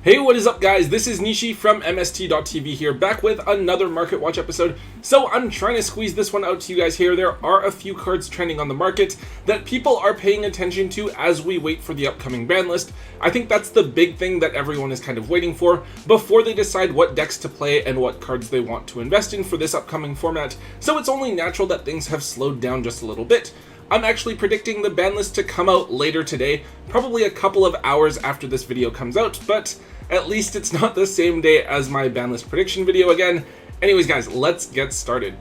Hey, what is up guys? This is Nishi from MST.TV here, back with another Market Watch episode. So I'm trying to squeeze this one out to you guys here. There are a few cards trending on the market that people are paying attention to as we wait for the upcoming ban list. I think that's the big thing that everyone is kind of waiting for before they decide what decks to play and what cards they want to invest in for this upcoming format. So it's only natural that things have slowed down just a little bit. I'm actually predicting the ban list to come out later today, probably a couple of hours after this video comes out, but at least it's not the same day as my ban list prediction video again. Anyways guys, let's get started.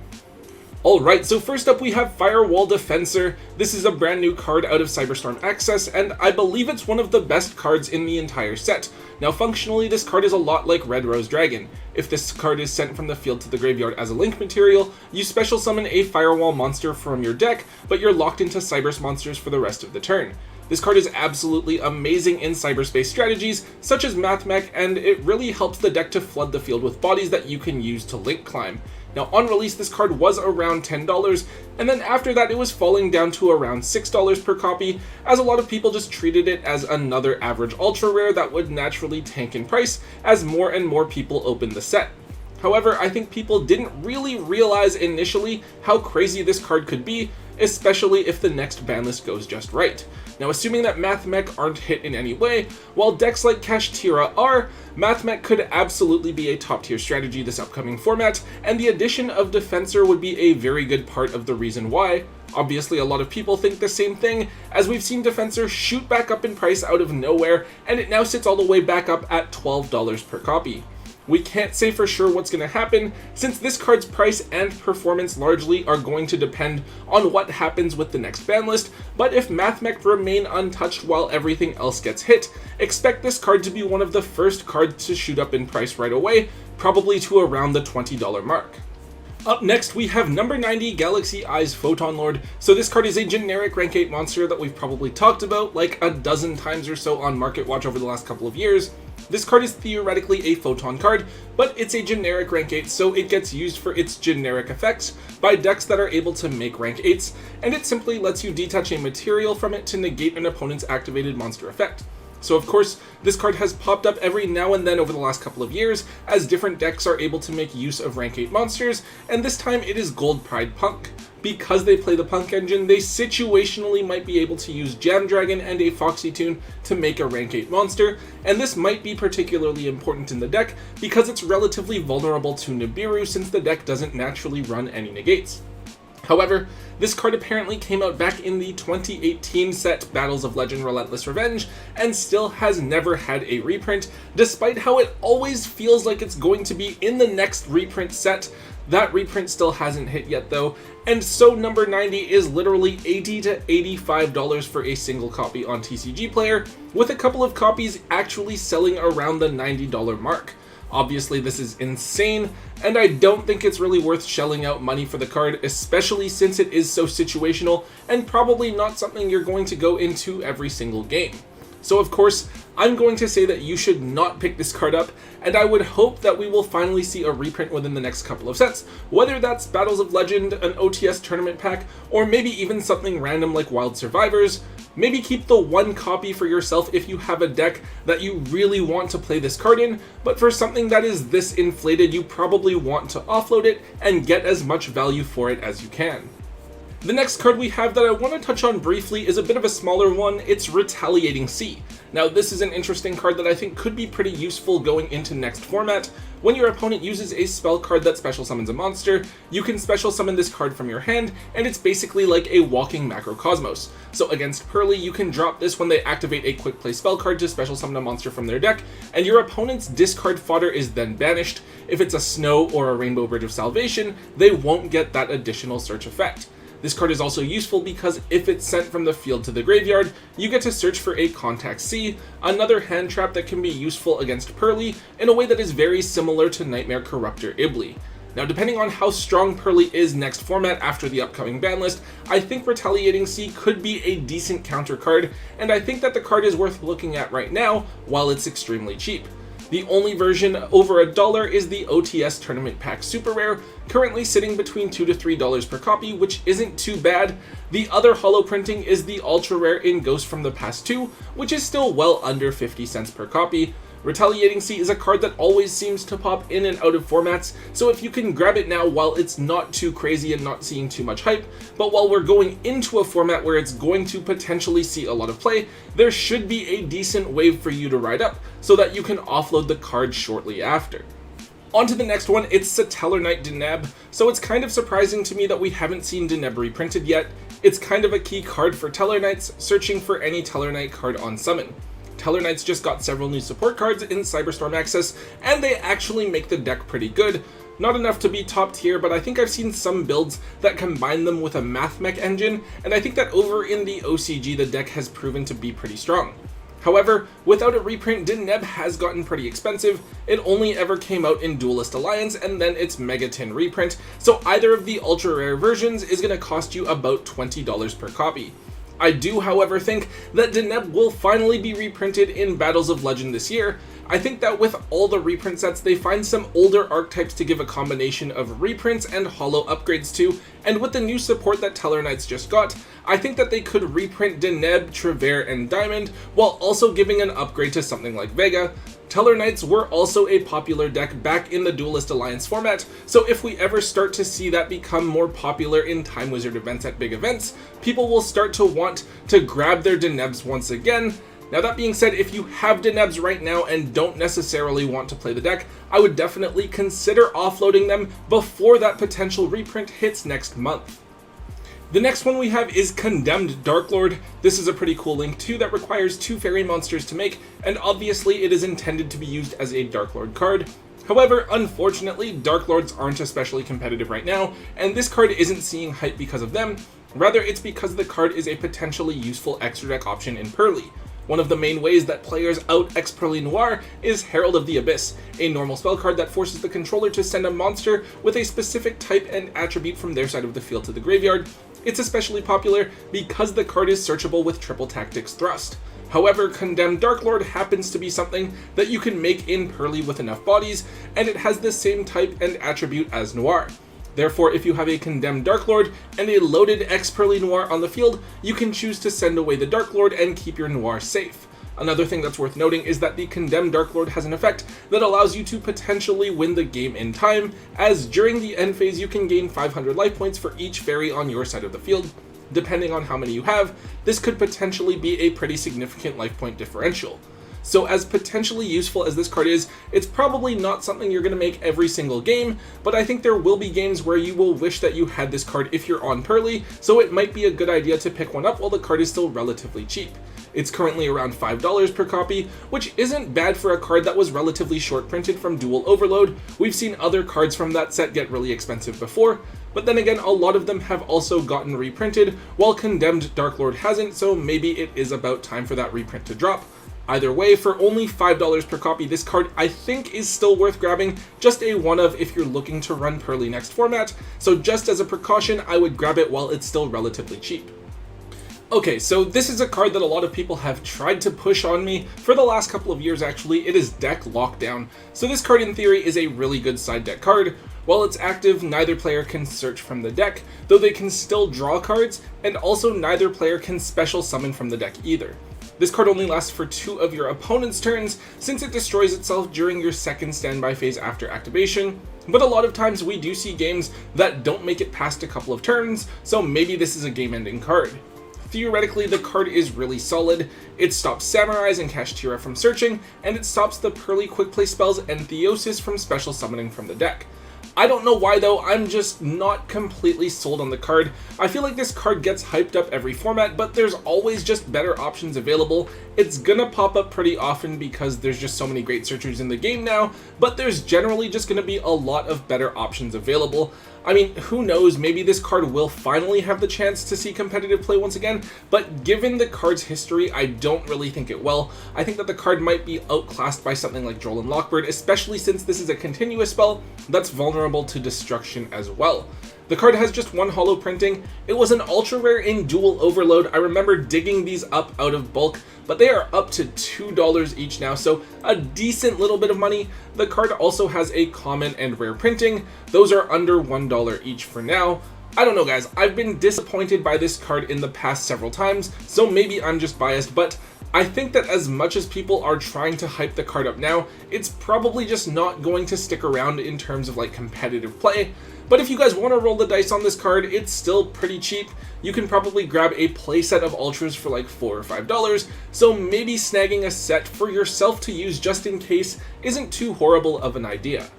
Alright, so first up we have Firewall Defensor. This is a brand new card out of Cyberstorm Access, and I believe it's one of the best cards in the entire set. Now functionally, this card is a lot like Red Rose Dragon. If this card is sent from the field to the graveyard as a link material, you special summon a Firewall monster from your deck, but you're locked into Cybers monsters for the rest of the turn. This card is absolutely amazing in cyberspace strategies, such as Math Mech, and it really helps the deck to flood the field with bodies that you can use to link climb. Now on release, this card was around $10, and then after that it was falling down to around $6 per copy, as a lot of people just treated it as another average ultra rare that would naturally tank in price as more and more people opened the set. However, I think people didn't really realize initially how crazy this card could be, especially if the next ban list goes just right. Now assuming that Math Mech aren't hit in any way, while decks like Kashtira are, Math Mech could absolutely be a top tier strategy this upcoming format, and the addition of Defensor would be a very good part of the reason why. Obviously a lot of people think the same thing, as we've seen Defensor shoot back up in price out of nowhere, and it now sits all the way back up at $12 per copy. We can't say for sure what's going to happen, since this card's price and performance largely are going to depend on what happens with the next ban list, but if Math Mech remain untouched while everything else gets hit, expect this card to be one of the first cards to shoot up in price right away, probably to around the $20 mark. Up next, we have number 90, Galaxy Eyes Photon Lord. So this card is a generic rank 8 monster that we've probably talked about like a dozen times or so on Market Watch over the last couple of years. This card is theoretically a Photon card, but it's a generic rank 8, so it gets used for its generic effects by decks that are able to make rank 8s, and it simply lets you detach a material from it to negate an opponent's activated monster effect. So of course, this card has popped up every now and then over the last couple of years, as different decks are able to make use of rank 8 monsters, and this time it is Gold Pride Punk. Because they play the Punk engine, they situationally might be able to use Jam Dragon and a Foxy Tune to make a rank 8 monster, and this might be particularly important in the deck because it's relatively vulnerable to Nibiru since the deck doesn't naturally run any negates. However, this card apparently came out back in the 2018 set Battles of Legend Relentless Revenge and still has never had a reprint, despite how it always feels like it's going to be in the next reprint set. That reprint still hasn't hit yet though, and so number 90 is literally $80 to $85 for a single copy on TCG Player, with a couple of copies actually selling around the $90 mark. Obviously this is insane, and I don't think it's really worth shelling out money for the card, especially since it is so situational and probably not something you're going to go into every single game. So of course, I'm going to say that you should not pick this card up, and I would hope that we will finally see a reprint within the next couple of sets, whether that's Battles of Legend, an OTS tournament pack, or maybe even something random like Wild Survivors. Maybe keep the one copy for yourself if you have a deck that you really want to play this card in, but for something that is this inflated, you probably want to offload it and get as much value for it as you can. The next card we have that I want to touch on briefly is a bit of a smaller one. It's Retaliating C. Now this is an interesting card that I think could be pretty useful going into next format. When your opponent uses a spell card that special summons a monster, you can special summon this card from your hand, and it's basically like a walking macrocosmos. So against Pearly, you can drop this when they activate a quick play spell card to special summon a monster from their deck, and your opponent's discard fodder is then banished. If it's a Snow or a Rainbow Bridge of Salvation, they won't get that additional search effect. This card is also useful because if it's sent from the field to the graveyard, you get to search for a Contact C, another hand trap that can be useful against Pearly in a way that is very similar to Nightmare Corruptor Ibly. Now depending on how strong Pearly is next format after the upcoming ban list, I think Retaliating C could be a decent counter card, and I think that the card is worth looking at right now while it's extremely cheap. The only version over $1 is the OTS Tournament Pack Super Rare, currently sitting between $2 to $3 per copy, which isn't too bad. The other holo printing is the Ultra Rare in Ghost from the Past 2, which is still well under 50 cents per copy. Retaliating C is a card that always seems to pop in and out of formats, so if you can grab it now while it's not too crazy and not seeing too much hype, but while we're going into a format where it's going to potentially see a lot of play, there should be a decent wave for you to ride up so that you can offload the card shortly after. On to the next one, it's Satellar Knight Deneb. So it's kind of surprising to me that we haven't seen Deneb reprinted yet. It's kind of a key card for Tellar Knights searching for any Tellar Knight card on summon. Tellar Knights just got several new support cards in Cyberstorm Access, and they actually make the deck pretty good. Not enough to be top tier, but I think I've seen some builds that combine them with a math mech engine, and I think that over in the OCG the deck has proven to be pretty strong. However, without a reprint, Deneb has gotten pretty expensive. It only ever came out in Duelist Alliance and then its Megatin reprint, so either of the ultra rare versions is going to cost you about $20 per copy. I do, however, think that Deneb will finally be reprinted in Battles of Legend this year. I think that with all the reprint sets, they find some older archetypes to give a combination of reprints and holo upgrades to, and with the new support that Tellar Knights just got, I think that they could reprint Deneb, Trevere, and Diamond, while also giving an upgrade to something like Vega. Tellar Knights were also a popular deck back in the Duelist Alliance format, so if we ever start to see that become more popular in Time Wizard events at big events, people will start to want to grab their Denebs once again. Now that being said, if you have Denebs right now and don't necessarily want to play the deck, I would definitely consider offloading them before that potential reprint hits next month. The next one we have is Condemned Dark Lord. This is a pretty cool link too that requires 2 fairy monsters to make, and obviously it is intended to be used as a Dark Lord card. However, unfortunately, Dark Lords aren't especially competitive right now, and this card isn't seeing hype because of them. Rather, it's because the card is a potentially useful extra deck option in Pearly. One of the main ways that players out-X Pearly Noir is Herald of the Abyss, a normal spell card that forces the controller to send a monster with a specific type and attribute from their side of the field to the graveyard. It's especially popular because the card is searchable with Triple Tactics Thrust. However, Condemned Dark Lord happens to be something that you can make in Pearly with enough bodies, and it has the same type and attribute as Noir. Therefore, if you have a Condemned Dark Lord and a loaded X Pearly Noir on the field, you can choose to send away the Dark Lord and keep your Noir safe. Another thing that's worth noting is that the Condemned Dark Lord has an effect that allows you to potentially win the game in time, as during the end phase you can gain 500 life points for each fairy on your side of the field. Depending on how many you have, this could potentially be a pretty significant life point differential. So as potentially useful as this card is, it's probably not something you're going to make every single game, but I think there will be games where you will wish that you had this card if you're on Pearly, so it might be a good idea to pick one up while the card is still relatively cheap. It's currently around $5 per copy, which isn't bad for a card that was relatively short printed from Dual Overload. We've seen other cards from that set get really expensive before, but then again, a lot of them have also gotten reprinted, while Condemned Dark Lord hasn't, so maybe it is about time for that reprint to drop. Either way, for only $5 per copy, this card I think is still worth grabbing, just a one of if you're looking to run Pearly next format, so just as a precaution, I would grab it while it's still relatively cheap. Okay, so this is a card that a lot of people have tried to push on me for the last couple of years actually. It is Deck Lockdown. So this card in theory is a really good side deck card. While it's active, neither player can search from the deck, though they can still draw cards, and also neither player can special summon from the deck either. This card only lasts for 2 of your opponent's turns, since it destroys itself during your second standby phase after activation, but a lot of times we do see games that don't make it past a couple of turns, so maybe this is a game-ending card. Theoretically, the card is really solid. It stops Samurais and Kashtira from searching, and it stops the Pearly quick play spells and Theosis from special summoning from the deck. I don't know why though, I'm just not completely sold on the card. I feel like this card gets hyped up every format, but there's always just better options available. It's gonna pop up pretty often because there's just so many great searchers in the game now, but there's generally just gonna be a lot of better options available. I mean, who knows, maybe this card will finally have the chance to see competitive play once again, but given the card's history, I don't really think it will. I think that the card might be outclassed by something like Droll and Lockbird, especially since this is a continuous spell that's vulnerable to destruction as well. The card has just 1 holo printing. It was an ultra rare in Dual Overload. I remember digging these up out of bulk, but they are up to $2 each now, so a decent little bit of money. The card also has a common and rare printing. Those are under $1 each for now. I don't know guys, I've been disappointed by this card in the past several times, so maybe I'm just biased, but I think that as much as people are trying to hype the card up now, it's probably just not going to stick around in terms of like competitive play. But if you guys want to roll the dice on this card, it's still pretty cheap. You can probably grab a playset of Ultras for like $4 or $5, so maybe snagging a set for yourself to use just in case isn't too horrible of an idea.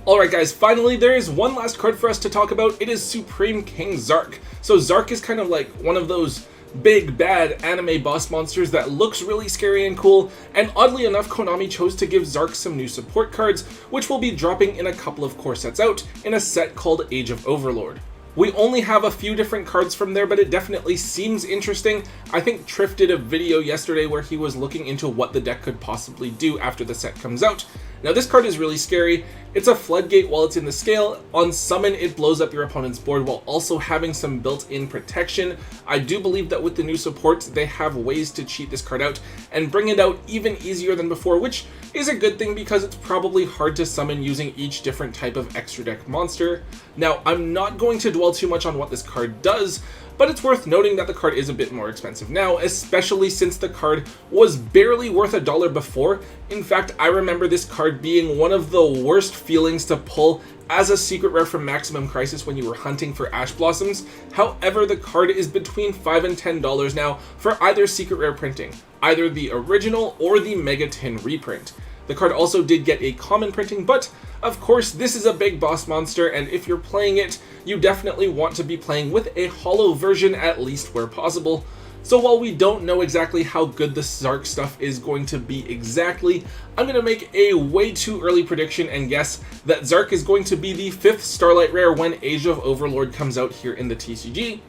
Alright guys, finally there is one last card for us to talk about. It is Supreme King Zark. So Zark is kind of like one of those big bad anime boss monsters that looks really scary and cool, and oddly enough Konami chose to give Zark some new support cards, which will be dropping in a couple of core sets out in a set called Age of Overlord. We only have a few different cards from there, but it definitely seems interesting. I think Triff did a video yesterday where he was looking into what the deck could possibly do after the set comes out. Now this card is really scary. It's a floodgate while it's in the scale. On summon, it blows up your opponent's board while also having some built-in protection. I do believe that with the new supports, they have ways to cheat this card out and bring it out even easier than before, which is a good thing because it's probably hard to summon using each different type of extra deck monster. Now, I'm not going to dwell too much on what this card does, but it's worth noting that the card is a bit more expensive now, especially since the card was barely worth $1 before. In fact, I remember this card being one of the worst feelings to pull as a secret rare from Maximum Crisis when you were hunting for Ash Blossoms. However, the card is between $5 and $10 now for either secret rare printing, either the original or the Mega Tin reprint. The card also did get a common printing, but of course this is a big boss monster, and if you're playing it, you definitely want to be playing with a holo version at least where possible. So while we don't know exactly how good the Zark stuff is going to be exactly, I'm going to make a way too early prediction and guess that Zark is going to be the 5th Starlight Rare when Age of Overlord comes out here in the TCG.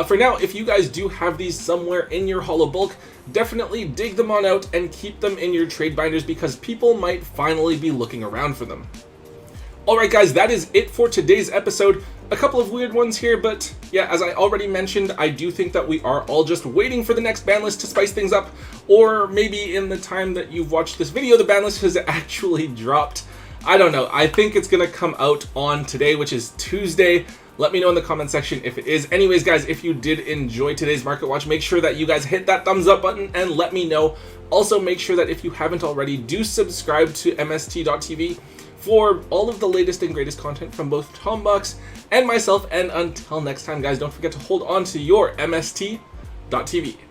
For now, if you guys do have these somewhere in your holo bulk, definitely dig them on out and keep them in your trade binders because people might finally be looking around for them. Alright guys, that is it for today's episode. A couple of weird ones here, but yeah, as I already mentioned, I do think that we are all just waiting for the next ban list to spice things up, or maybe in the time that you've watched this video, the ban list has actually dropped. I don't know. I think it's gonna come out on today, which is Tuesday. Let me know in the comment section if it is. Anyways, guys, if you did enjoy today's Market Watch, make sure that you guys hit that thumbs up button and let me know. Also, make sure that if you haven't already, do subscribe to MST.TV for all of the latest and greatest content from both Tombox and myself. And until next time, guys, don't forget to hold on to your MST.TV.